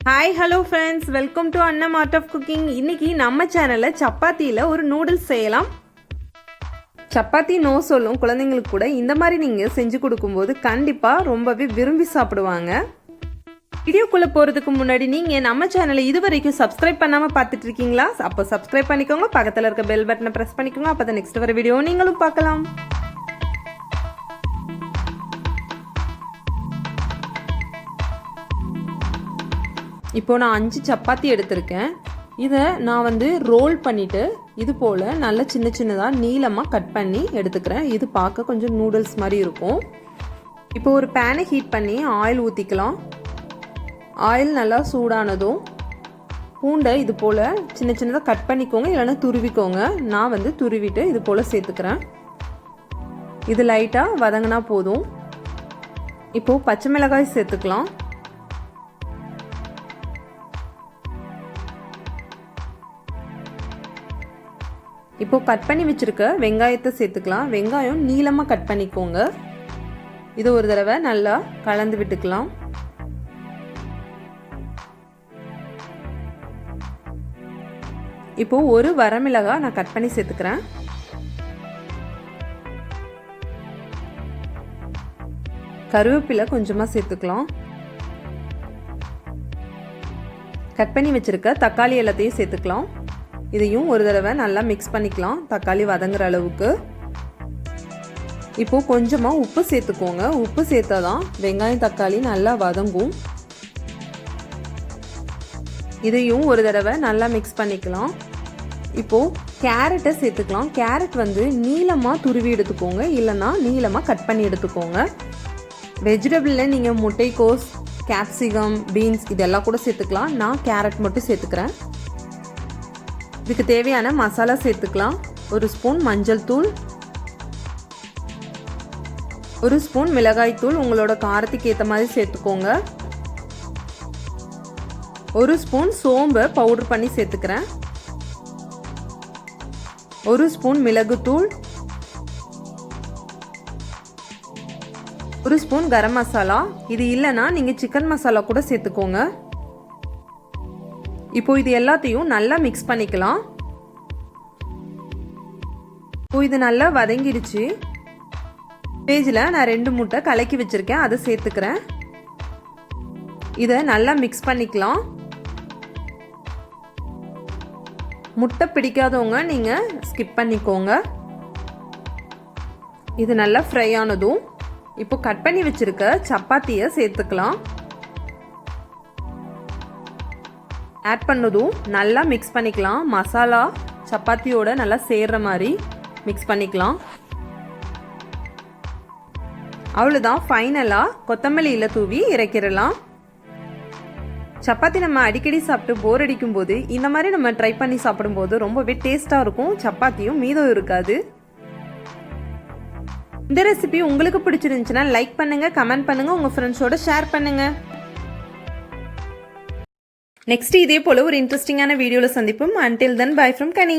Hi, hello friends, welcome to Annam Art of Cooking. இன்னைக்கு நம்ம சேனல்ல சப்பாத்தில ஒரு நூடுல்ஸ் செய்யலாம். சப்பாத்தி நோ சொல்லும் குழந்தைகளுக்கு கூட இந்த மாதிரி நீங்க செஞ்சு கொடுக்கும்போது கண்டிப்பா ரொம்பவே விரும்பி சாப்பிடுவாங்க. வீடியோக்குள்ள போறதுக்கு முன்னாடி நீங்க நம்ம சேனலை இதுவரைக்கும் சப்ஸ்கிரைப் பண்ணாம பார்த்துட்டு இருக்கீங்களா? அப்போ சப்ஸ்கிரைப் பண்ணிக்கோங்க, பக்கத்துல இருக்க பெல் பட்டனை பிரஸ் பண்ணிக்கோங்க, அப்பதான் நெக்ஸ்ட் வர வீடியோ நீங்களும் பார்க்கலாம். இப்போ நான் 5 சப்பாத்தி எடுத்திருக்கேன். இதை நான் ரோல் பண்ணிவிட்டு இது போல் நல்லா சின்ன சின்னதாக நீளமாக கட் பண்ணி எடுத்துக்கிறேன். இது பார்க்க கொஞ்சம் நூடுல்ஸ் மாதிரி இருக்கும். இப்போ ஒரு பேனை ஹீட் பண்ணி ஆயில் ஊற்றிக்கலாம். ஆயில் நல்லா சூடானதும் பூண்டை இது போல் சின்ன சின்னதாக கட் பண்ணிக்கோங்க, இல்லைன்னா துருவிக்கோங்க. நான் துருவிட்டு இது போல் சேர்த்துக்கிறேன். இது லைட்டாக வதங்கினா போதும். இப்போது பச்சை மிளகாய் சேர்த்துக்கலாம். இப்போ கட் பண்ணி வச்சிருக்க வெங்காயத்தை சேர்த்துக்கலாம். வெங்காயம் நீளமாக கட் பண்ணிக்கோங்க. இது ஒரு தடவை நல்லா கலந்து விட்டுக்கலாம். இப்போ ஒரு வரமிளகாய் நான் கட் பண்ணி சேர்த்துக்கிறேன். கருவேப்பிலை கொஞ்சமாக சேர்த்துக்கலாம். கட் பண்ணி வச்சிருக்க தக்காளி எல்லாத்தையும் சேர்த்துக்கலாம். இதையும் ஒரு தடவை நல்லா மிக்ஸ் பண்ணிக்கலாம், தக்காளி வதங்குற அளவுக்கு. இப்போ கொஞ்சமாக உப்பு சேர்த்துக்கோங்க. உப்பு சேர்த்தா தான் வெங்காயம் தக்காளி நல்லா வதங்கும். இதையும் ஒரு தடவை நல்லா மிக்ஸ் பண்ணிக்கலாம். இப்போ கேரட்டை சேர்த்துக்கலாம். கேரட் நீளமாக துருவி எடுத்துக்கோங்க, இல்லைன்னா நீளமாக கட் பண்ணி எடுத்துக்கோங்க. வெஜிடபிளில் நீங்கள் முட்டைக்கோஸ், கேப்சிகம், பீன்ஸ் இதெல்லாம் கூட சேர்த்துக்கலாம். நான் கேரட் மட்டும் சேர்த்துக்கிறேன். இதுக்கு தேவையான மசாலா சேர்த்துக்கலாம். ஒரு ஸ்பூன் மஞ்சள் தூள், ஒரு ஸ்பூன் மிளகாய் தூள், உங்களோட காரத்துக்கு ஏற்ற மாதிரி சேர்த்துக்கோங்க. ஒரு ஸ்பூன் சோம்பை பவுடர் பண்ணி சேர்த்துக்கிறேன். ஒரு ஸ்பூன் மிளகுத்தூள், ஒரு ஸ்பூன் கரம் மசாலா. இது இல்லைன்னா நீங்கள் சிக்கன் மசாலா கூட சேர்த்துக்கோங்க. இப்போ இது எல்லாத்தையும் நல்லா மிக்ஸ் பண்ணிக்கலாம். இப்போ இது நல்லா வதங்கிடுச்சு. பேஜில் நான் 2 முட்டை கலக்கி வச்சிருக்கேன், அதை சேர்த்துக்கிறேன். இதை நல்லா மிக்ஸ் பண்ணிக்கலாம். முட்டை பிடிக்காதவங்க நீங்கள் ஸ்கிப் பண்ணிக்கோங்க. இது நல்லா ஃப்ரை ஆனதும் இப்போ கட் பண்ணி வச்சிருக்க சப்பாத்தியை சேர்த்துக்கலாம். ஆட் பண்ணதும் நல்லா மிக்ஸ் பண்ணிக்கலாம். மசாலா சப்பாத்தியோட நல்லா சேர்ற மாதிரி மிக்ஸ் பண்ணிக்கலாம். அவ்வளோதான், ஃபைனலாக கொத்தமல்லியில் தூவி இறக்கிடலாம். சப்பாத்தி நம்ம அடிக்கடி சாப்பிட்டு போர் அடிக்கும் போது இந்த மாதிரி நம்ம ட்ரை பண்ணி சாப்பிடும்போது ரொம்பவே டேஸ்ட்டாக இருக்கும். சப்பாத்தியும் மீதம் இருக்காது. இந்த ரெசிபி உங்களுக்கு பிடிச்சிருந்துச்சுன்னா லைக் பண்ணுங்க, கமெண்ட் பண்ணுங்க, உங்க ஃப்ரெண்ட்ஸோட ஷேர் பண்ணுங்க. நெக்ஸ்ட் இதே போல ஒரு இன்ட்ரெஸ்டிங்கான வீடியோல சந்திப்போம். Until then, bye from Kani.